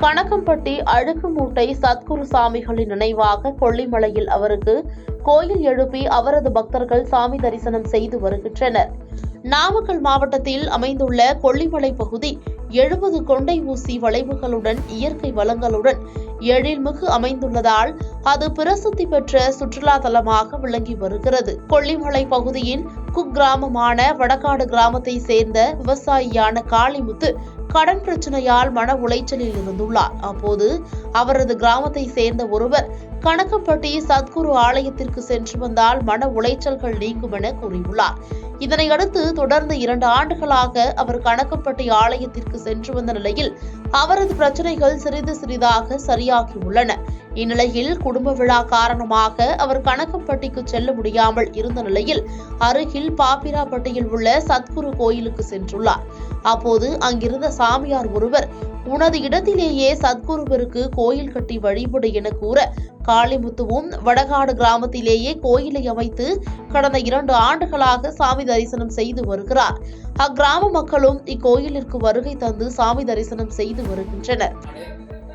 கணக்கம்பட்டி அழுக்குமூட்டை சத்குரு சாமிகளின் நினைவாக கொல்லிமலையில் அவருக்கு கோயில் எழுப்பி அவரது பக்தர்கள் சாமி தரிசனம் செய்து வருகின்றனர். நாமக்கல் மாவட்டத்தில் அமைந்துள்ள கொல்லிமலை பகுதி 70 கொண்டை ஊசி வளைவுகளுடன் இயற்கை வளங்களுடன் எழில்மிகு அமைந்துள்ளதால் அது பிரசித்தி பெற்ற சுற்றுலா தலமாக விளங்கி வருகிறது. கொல்லிமலை பகுதியின் குக்கிராமமான வடகாடு கிராமத்தை சேர்ந்த விவசாயியான காளிமுத்து கடன் பிரச்சனையால் மன உளைச்சலில் இருந்துள்ளார். அப்போது அவரது கிராமத்தை சேர்ந்த ஒருவர் கணக்கம்பட்டி சத்குரு ஆலயத்திற்கு சென்று வந்தால் மன உளைச்சல்கள் நீங்கும் என கூறியுள்ளார். இதனையடுத்து தொடர்ந்து 2 ஆண்டுகளாக அவர் கணக்கம்பட்டி ஆலயத்திற்கு சென்று வந்த நிலையில் அவரது பிரச்சனைகள் சிறிது சிறிதாக சரியாகியுள்ளன. இந்நிலையில் குடும்ப விழா காரணமாக அவர் கணக்கம்பட்டிக்கு செல்ல முடியாமல் இருந்த நிலையில் அருகில் பாப்பிராப்பட்டியில் உள்ள சத்குரு கோயிலுக்கு சென்றுள்ளார். அப்போது அங்கிருந்த சாமியார் ஒருவர், உனது இடத்திலேயே சத்குருவிற்கு கோயில் கட்டி வழிபடு என கூற, காளிமுத்துவும் வடகாடு கிராமத்திலேயே கோயிலை அமைத்து கடந்த 2 ஆண்டுகளாக சாமி தரிசனம் செய்து வருகிறார். அக்கிராம மக்களும் இக்கோயிலிற்கு வருகை தந்து சாமி தரிசனம் செய்து வருகின்றனர்.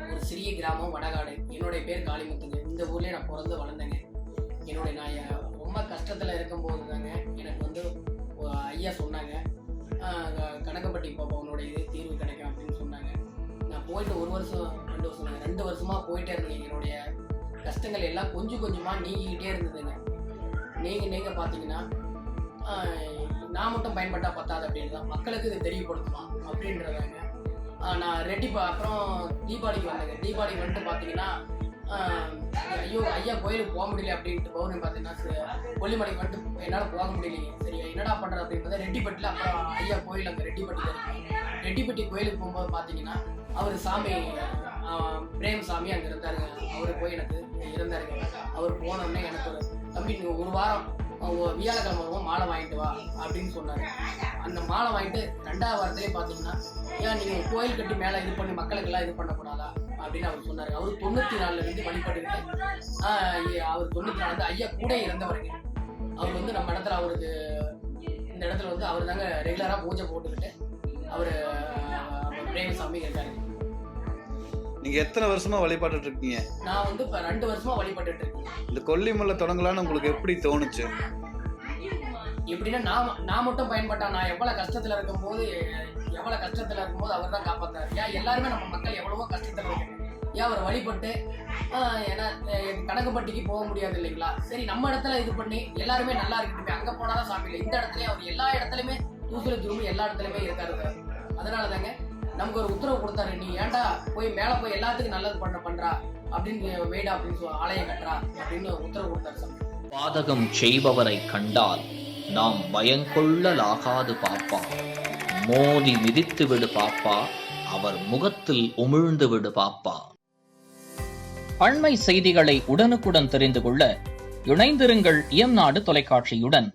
ஒரு சிறிய கிராமம் வடகாடு. என்னுடைய பேர் காளிமுத்துங்க. இந்த ஊர்லயே நான் பிறந்து வளர்ந்தேங்க. நான் ரொம்ப கஷ்டத்துல இருக்கும்போது தாங்க எனக்கு வந்து ஐயா சொன்னாங்க, கணக்கம்பட்டி பாப்பா உன்னோட இது தீர்வு கிடைக்கும் அப்படின்னு சொன்னாங்க. நான் போயிட்டு 1 வருஷம் 2 வருஷம் 2 வருஷமா போயிட்டே இருந்தேங்க. என்னுடைய கஷ்டங்கள் எல்லாம் கொஞ்சம் கொஞ்சமா நீங்கிக்கிட்டே இருந்ததுங்க. நீங்க பார்த்தீங்கன்னா நான் மட்டும் பயன்பட்டா பத்தாது அப்படின்னு தான் மக்களுக்கு இது தெரியப்படுத்தலாம் அப்படின்றதாங்க. நான் அப்புறம் தீபாவளிக்கு வந்தேங்க. தீபாவளிக்கு வந்துட்டு பார்த்தீங்கன்னா ஐயா கோயிலுக்கு போக முடியல அப்படின்ட்டு பௌர்ணமி பார்த்தீங்கன்னா கொல்லிமலைக்கு வந்துட்டு என்னால் போக முடியலைங்க. சரி என்னடா பண்ணுறது அப்படின்றத ரெட்டிப்பட்டியில் அப்புறம் ஐயா கோயில் அங்கே ரெட்டிப்பட்டி கோயிலுக்கு போகும்போது பார்த்தீங்கன்னா அவர் சாமி பிரேம் சாமி அங்கே இருந்தாருங்க. அவரு போய் எனக்கு இருந்தாருங்க. அவர் போனோடனே எனக்கு ஒரு தம்பி நீ 1 வாரம் வியாழக்கிழமை வருவோம் மாலை வாங்கிட்டு வா அப்படின்னு சொன்னாரு. அந்த மாலை வாங்கிட்டு 2வது வாரத்திலே பார்த்தீங்கன்னா ஏன் நீங்கள் கோயில் கட்டி மேலே இது பண்ணி மக்களுக்கெல்லாம் இது பண்ணக்கூடாதா அப்படின்னு அவர் சொன்னார். அவர் 94 இருந்து வழிபட்டுக்கிட்டு அவர் 94 ஐயா கூட இறந்தவருங்க. அவர் வந்து நம்ம இடத்துல அவருக்கு இந்த இடத்துல வந்து அவர் தாங்க ரெகுலராக பூஜை போட்டுக்கிட்டு அவர் பிரேமசாமி இருக்காரு. நீங்க எத்தனை வருஷமா வழிபாட்டு இருக்கீங்க? நான் வந்து இப்ப 2 வருஷமா வழிபட்டு இருக்கேன். இந்த கொல்லிமலை தொடங்கலான்னு உங்களுக்கு எப்படி தோணுச்சு? எப்படின்னா நான் மட்டும் பயன்பட்டா, நான் எவ்வளவு கஷ்டத்துல இருக்கும்போது அவர் தான் காப்பாத்தாரு. ஏன் எல்லாருமே நம்ம மக்கள் எவ்வளவோ கஷ்டத்துல இருக்காங்க. ஏன் அவர் வழிபட்டு ஏன்னா கணக்கம்பட்டிக்கு போக முடியாது இல்லைங்களா? சரி நம்ம இடத்துல இது பண்ணி எல்லாருமே நல்லா இருக்கட்டும், அங்க போனாதான் சாமி இல்லை, இந்த இடத்துல அவர் எல்லா இடத்துலயுமே தூசுல திரும்பி எல்லா இடத்துலயுமே இருக்காரு. அதனால தாங்க நமக்கு ஒரு உத்தரவு கொடுத்தாரு, நீ ஏன்டா போய் மேலே போய் எல்லாத்துக்கும் நல்லது பண்றா அப்படின்னு வேடா அப்படின்னு ஆலயம் கட்டுறா அப்படின்னு உத்தரவு கொடுத்தாரு சாமி. பாதகம் செய்பவரை கண்டால் நாம் பயங்கொள்ளலாகாது பாப்பா, மோதி மிதித்து விடு பாப்பா, அவர் முகத்தில் உமிழ்ந்து விடு பாப்பா. அண்மை செய்திகளை உடனுக்குடன் தெரிந்து கொள்ள இணைந்திருங்கள் இயம்நாடு தொலைக்காட்சியுடன்.